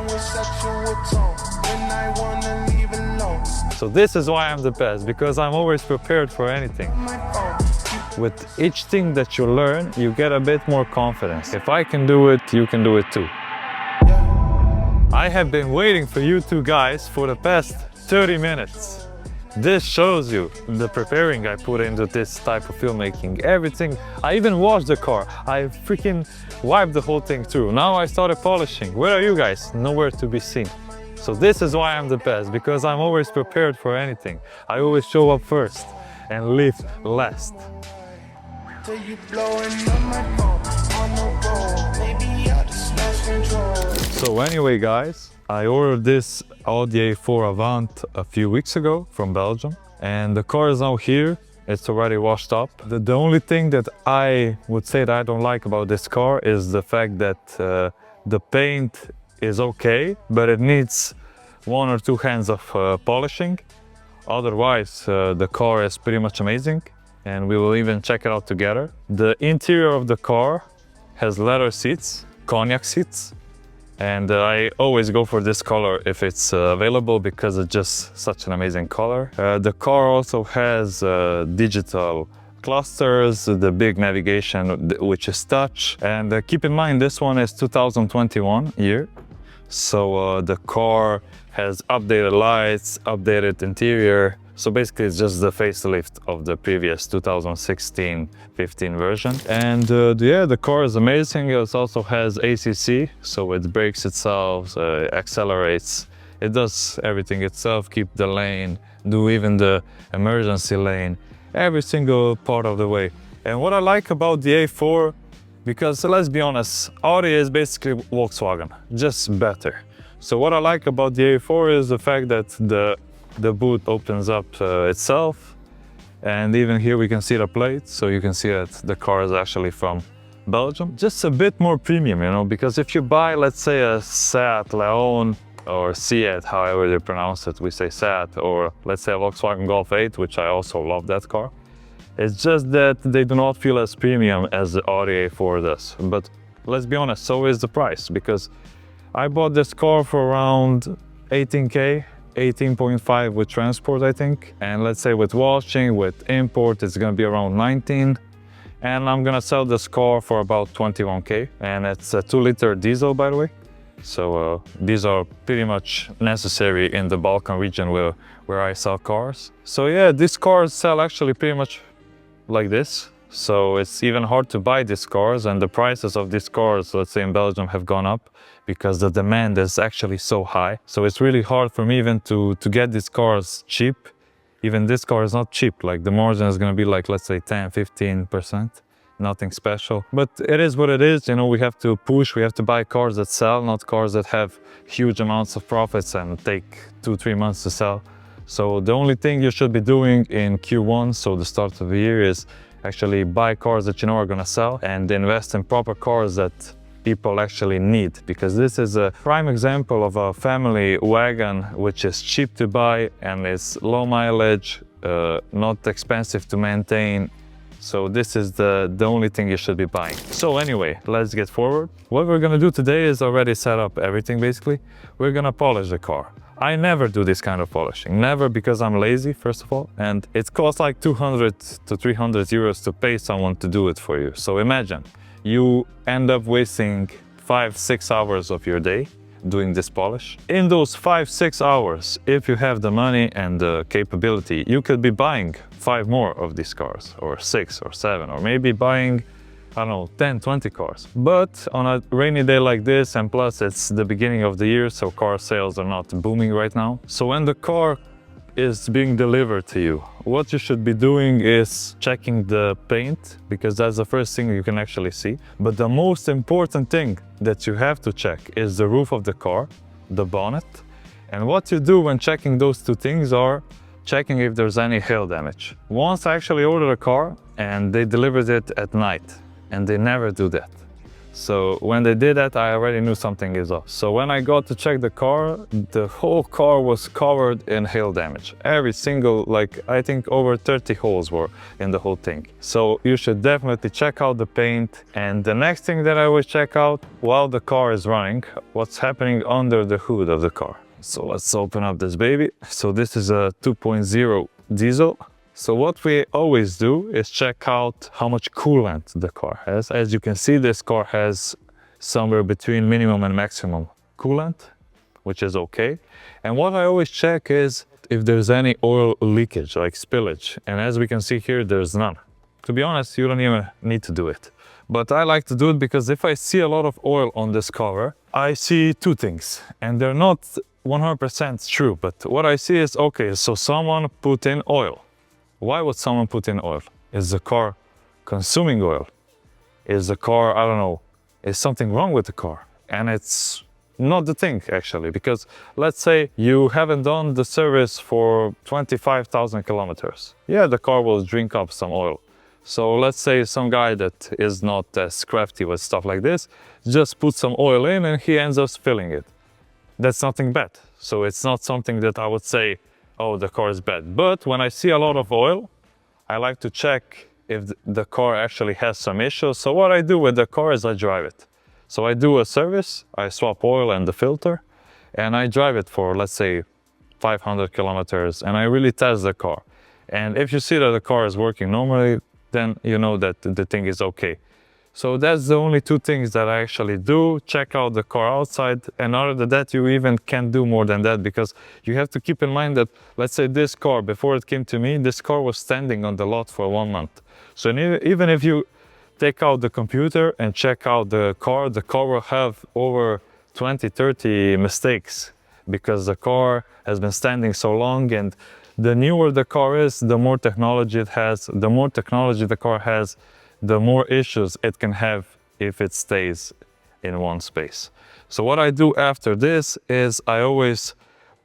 with sexual tone when I wanna leave alone. So this is why I'm the best, because I'm always prepared for anything. With each thing that you learn, you get a bit more confidence. If I can do it, you can do it too. I have been waiting for you two guys for the past 30 minutes. This shows you the preparing I put into this type of filmmaking. Everything. I even washed the car. I freaking wiped the whole thing through. Now I started polishing. Where are you guys? Nowhere to be seen. So this is why I'm the best, because I'm always prepared for anything. I always show up first and leave last. So anyway guys, I ordered this Audi A4 Avant a few weeks ago from Belgium, and the car is now here. It's already washed up. The only thing that I would say that I don't like about this car is the fact that the paint is okay, but it needs 1 or 2 hands of polishing. Otherwise, the car is pretty much amazing, and we will even check it out together. The interior of the car has leather seats, cognac seats, and I always go for this color if it's available because it's just such an amazing color. The car also has digital clusters, the big navigation which is touch, and keep in mind this one is 2021 year, so the car has updated lights, updated interior. So basically it's just the facelift of the previous 2016-15 version. And yeah, the car is amazing. It also has ACC, so it brakes itself, accelerates. It does everything itself, keep the lane, do even the emergency lane, every single part of the way. And what I like about the A4, because let's be honest, Audi is basically Volkswagen, just better. So what I like about the A4 is the fact that the boot opens up itself, and even here we can see the plate, so you can see that the car is actually from Belgium. Just a bit more premium, you know, because if you buy, let's say, a Seat Leon or Seat, however you pronounce it, we say Seat, or let's say a Volkswagen Golf 8, which I also love that car. It's just that they do not feel as premium as the Audi A4 does. But let's be honest, so is the price, because I bought this car for around 18K, 18.5 with transport, I think. And let's say with washing, with import, it's gonna be around 19. And I'm gonna sell this car for about 21K. And it's a 2-liter diesel, by the way. So these are pretty much necessary in the Balkan region where I sell cars. So yeah, these cars sell actually pretty much like this. So it's even hard to buy these cars, and the prices of these cars, let's say in Belgium, have gone up because the demand is actually so high. So it's really hard for me even to get these cars cheap. Even this car is not cheap, like the margin is gonna be like, let's say 10-15%, nothing special. But it is what it is, you know, we have to push, we have to buy cars that sell, not cars that have huge amounts of profits and take 2-3 months to sell. So the only thing you should be doing in Q1, so the start of the year, is actually buy cars that you know are gonna sell and invest in proper cars that people actually need, because this is a prime example of a family wagon which is cheap to buy and is low mileage, not expensive to maintain. So this is the only thing you should be buying. So anyway, let's get forward. What we're gonna do today is already set up everything basically. We're gonna polish the car. I never do this kind of polishing, never, because I'm lazy, first of all, and it costs like 200 to 300 euros to pay someone to do it for you. So imagine, you end up wasting 5-6 hours of your day doing this polish. In those 5-6 hours, if you have the money and the capability, you could be buying 5 more of these cars, or 6 or 7, or maybe buying, I don't know, 10-20 cars. But on a rainy day like this, and plus it's the beginning of the year, so car sales are not booming right now. So when the car is being delivered to you, what you should be doing is checking the paint, because that's the first thing you can actually see. But the most important thing that you have to check is the roof of the car, the bonnet. And what you do when checking those two things are checking if there's any hail damage. Once I actually ordered a car and they delivered it at night, and they never do that. So when they did that, I already knew something is off. So when I got to check the whole car was covered in hail damage. Every single, like I think over 30 holes were in the whole thing. So you should definitely check out the paint. And the next thing that I always check out while the car is running, what's happening under the hood of the car. So let's open up this baby. So this is a 2.0 diesel. So what we always do is check out how much coolant the car has. As you can see, this car has somewhere between minimum and maximum coolant, which is okay. And what I always check is if there's any oil leakage, like spillage. And as we can see here, there's none. To be honest, you don't even need to do it. But I like to do it because if I see a lot of oil on this cover, I see two things. And they're not 100% true, but what I see is, okay, so someone put in oil. Why would someone put in oil? Is the car consuming oil? Is the car, I don't know, is something wrong with the car? And it's not the thing actually, because let's say you haven't done the service for 25,000 kilometers. Yeah, the car will drink up some oil. So let's say some guy that is not as crafty with stuff like this, just put some oil in and he ends up spilling it. That's nothing bad. So it's not something that I would say, oh, the car is bad. But when I see a lot of oil, I like to check if the car actually has some issues. So what I do with the car is I drive it. So I do a service, I swap oil and the filter, and I drive it for, let's say, 500 kilometers, and I really test the car. And if you see that the car is working normally, then you know that the thing is okay. So that's the only two things that I actually do. Check out the car outside, and other than that, you even can't do more than that, because you have to keep in mind that, let's say this car, before it came to me, this car was standing on the lot for 1 month. So even if you take out the computer and check out the car will have over 20, 30 mistakes, because the car has been standing so long. And the newer the car is, the more technology it has, the more technology the car has, the more issues it can have if it stays in one space. So what I do after this is I always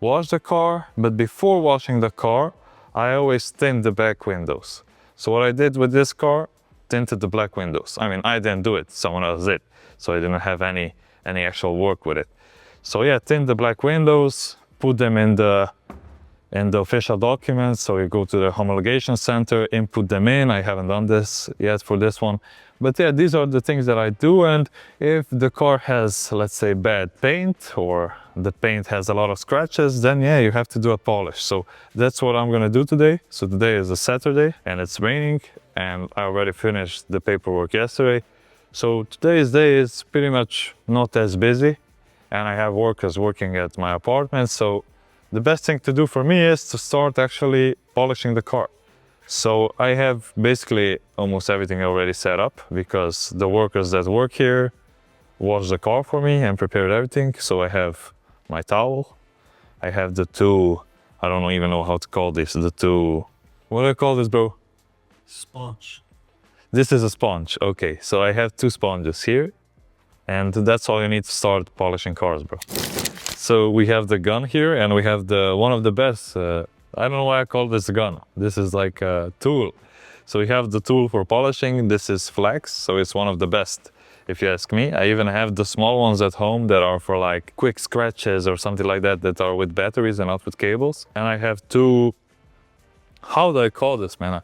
wash the car, but before washing the car, I always tint the back windows. So what I did with this car, tinted the black windows. I mean, I didn't do it, someone else did. So I didn't have any actual work with it. So yeah, tint the black windows, put them in the official documents. So you go to the homologation center, input them in. I haven't done this yet for this one. But yeah, these are the things that I do. And if the car has, let's say, bad paint, or the paint has a lot of scratches, then yeah, you have to do a polish. So that's what I'm gonna do today. So today is a Saturday and it's raining, and I already finished the paperwork yesterday. So today's day is pretty much not as busy, and I have workers working at my apartment. So the best thing to do for me is to start actually polishing the car. So I have basically almost everything already set up, because the workers that work here washed the car for me and prepared everything. So I have my towel, I have the two, I don't even know how to call this, the two, what do I call this, bro? Sponge. This is a sponge, okay. So I have two sponges here, and that's all you need to start polishing cars, bro. So we have the gun here, and we have one of the best, I don't know why I call this a gun. This is like a tool. So we have the tool for polishing. This is flex, so it's one of the best, if you ask me. I even have the small ones at home that are for like quick scratches or something like that, that are with batteries and not with cables. And I have two, how do I call this, man?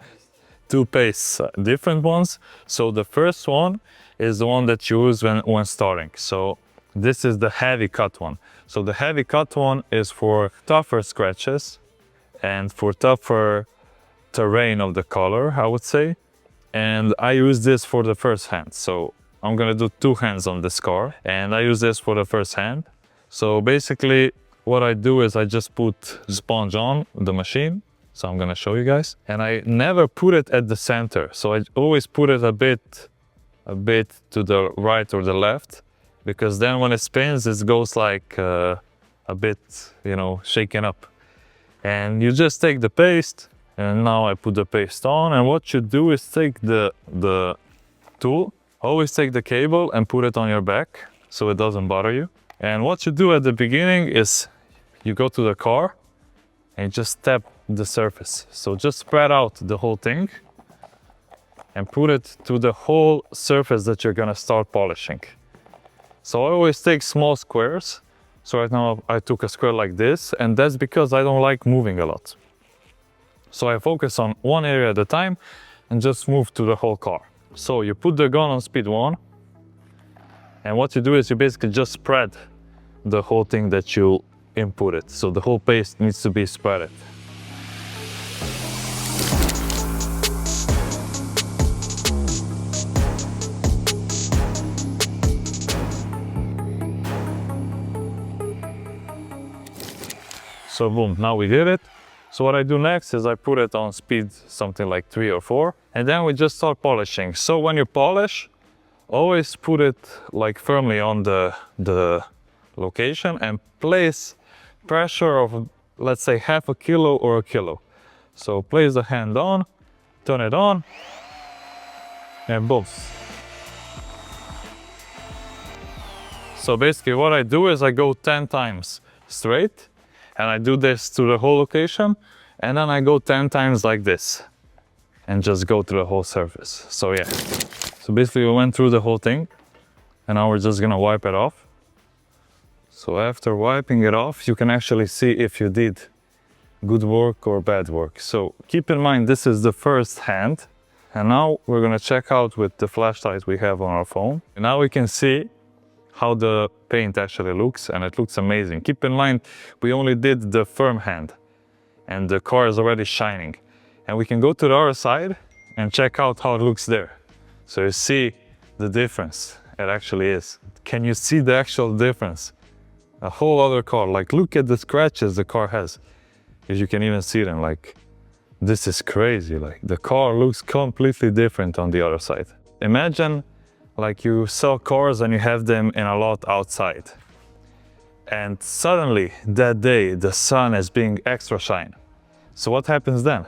Two pastes, different ones. So the first one is the one that you use when starting. So this is the heavy cut one. So the heavy cut one is for tougher scratches and for tougher terrain of the color, I would say. And I use this for the first hand. So I'm gonna do two hands on this car, and I use this for the first hand. So basically what I do is I just put sponge on the machine. So I'm gonna show you guys. And I never put it at the center. So I always put it a bit to the right or the left, because then when it spins, it goes like a bit, you know, shaken up. And you just take the paste, and now I put the paste on. And what you do is take the tool, always take the cable and put it on your back so it doesn't bother you. And what you do at the beginning is you go to the car and just tap the surface. So just spread out the whole thing and put it to the whole surface that you're gonna start polishing. So I always take small squares. So right now I took a square like this, and that's because I don't like moving a lot. So I focus on one area at a time and just move to the whole car. So you put the gun on speed 1, and what you do is you basically just spread the whole thing that you inputted. So the whole paste needs to be spread. So boom, now we did it. So what I do next is I put it on speed something like 3 or 4, and then we just start polishing. So when you polish, always put it like firmly on the location and place pressure of, let's say, half a kilo or a kilo. So place the hand on, turn it on, and boom. So basically what I do is I go 10 times straight, and I do this to the whole location, and then I go 10 times like this and just go through the whole surface. So yeah, so basically we went through the whole thing, and now we're just gonna wipe it off. So after wiping it off, you can actually see if you did good work or bad work. So keep in mind, this is the first hand, and now we're gonna check out with the flashlight we have on our phone. And now we can see how the paint actually looks, and it looks amazing. Keep in mind, we only did the firm hand, and the car is already shining. And we can go to the other side and check out how it looks there. So you see the difference it actually is. Can you see the actual difference? A whole other car, like look at the scratches the car has. As you can even see them, like this is crazy. Like the car looks completely different on the other side. Imagine like you sell cars and you have them in a lot outside. And suddenly that day, the sun is being extra shine. So what happens then?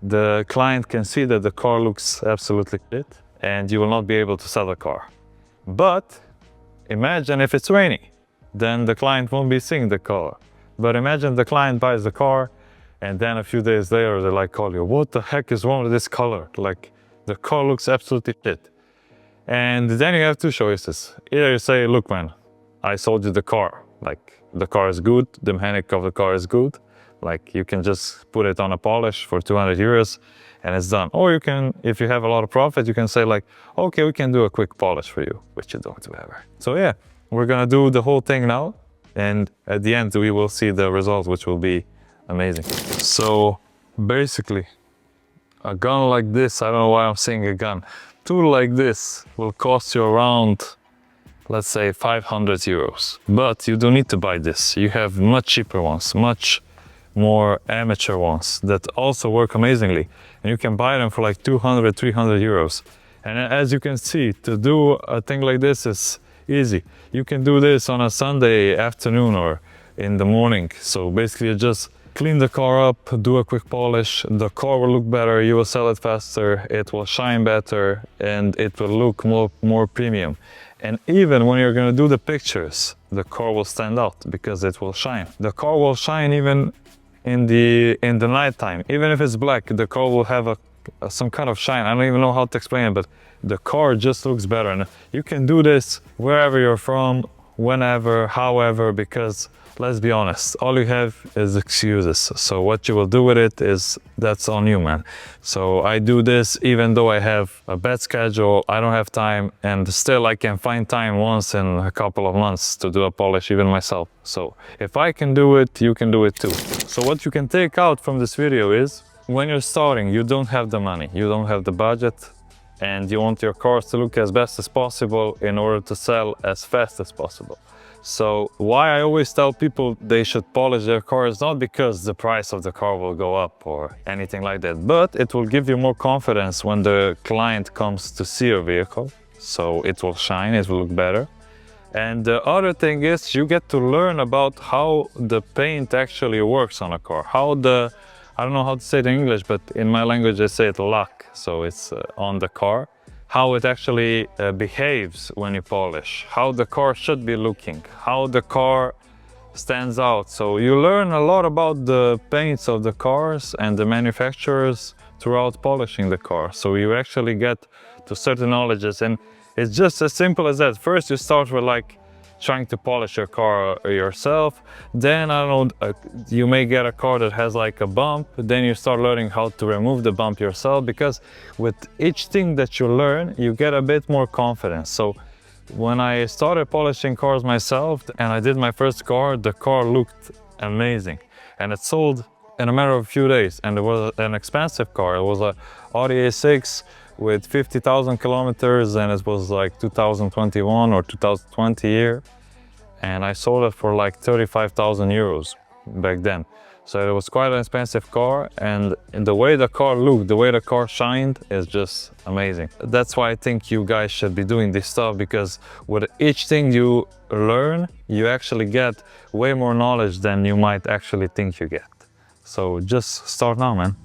The client can see that the car looks absolutely shit, and you will not be able to sell the car. But imagine if it's rainy, then the client won't be seeing the car. But imagine the client buys the car, and then a few days later they like call you, what the heck is wrong with this color? Like the car looks absolutely shit. And then you have two choices. Either you say, look man, I sold you the car. Like the car is good, the mechanic of the car is good. Like you can just put it on a polish for 200 euros and it's done. Or you can, if you have a lot of profit, you can say like, okay, we can do a quick polish for you, which you don't do ever. So yeah, we're gonna do the whole thing now. And at the end, we will see the result, which will be amazing. So basically, a gun like this, I don't know why I'm saying a gun, tool like this will cost you around, let's say 500 euros. But you don't need to buy this. You have much cheaper ones, much more amateur ones that also work amazingly. And you can buy them for like 200, 300 euros. And as you can see, to do a thing like this is easy. You can do this on a Sunday afternoon or in the morning. So basically you just clean the car up, do a quick polish, the car will look better, you will sell it faster, it will shine better, and it will look more premium. And even when you're gonna do the pictures, the car will stand out because it will shine. The car will shine even in the nighttime. Even if it's black, the car will have some kind of shine. I don't even know how to explain it, but the car just looks better. And you can do this wherever you're from, whenever, however, because let's be honest, all you have is excuses. So what you will do with it is, that's on you, man. So I do this even though I have a bad schedule, I don't have time, and still I can find time once in a couple of months to do a polish even myself. So if I can do it, you can do it too. So what you can take out from this video is, when you're starting, you don't have the money, you don't have the budget, and you want your cars to look as best as possible in order to sell as fast as possible. So why I always tell people they should polish their cars, not because the price of the car will go up or anything like that, but it will give you more confidence when the client comes to see your vehicle. So it will shine, it will look better. And the other thing is, you get to learn about how the paint actually works on a car. How the, I don't know how to say it in English, but in my language I say it lack. So it's on the car. How it actually behaves when you polish, how the car should be looking, how the car stands out. So you learn a lot about the paints of the cars and the manufacturers throughout polishing the car. So you actually get to certain knowledges, and It's just as simple as that. First, you start with like trying to polish your car yourself. Then, I don't know, you may get a car that has like a bump. Then you start learning how to remove the bump yourself, because with each thing that you learn, you get a bit more confidence. So when I started polishing cars myself and I did my first car, the car looked amazing. And it sold in a matter of a few days. And it was an expensive car. It was a Audi A6 with 50,000 kilometers, and it was like 2021 or 2020 year. And I sold it for like 35,000 euros back then. So it was quite an expensive car, and the way the car looked, the way the car shined is just amazing. That's why I think you guys should be doing this stuff, because with each thing you learn, you actually get way more knowledge than you might actually think you get. So just start now, man.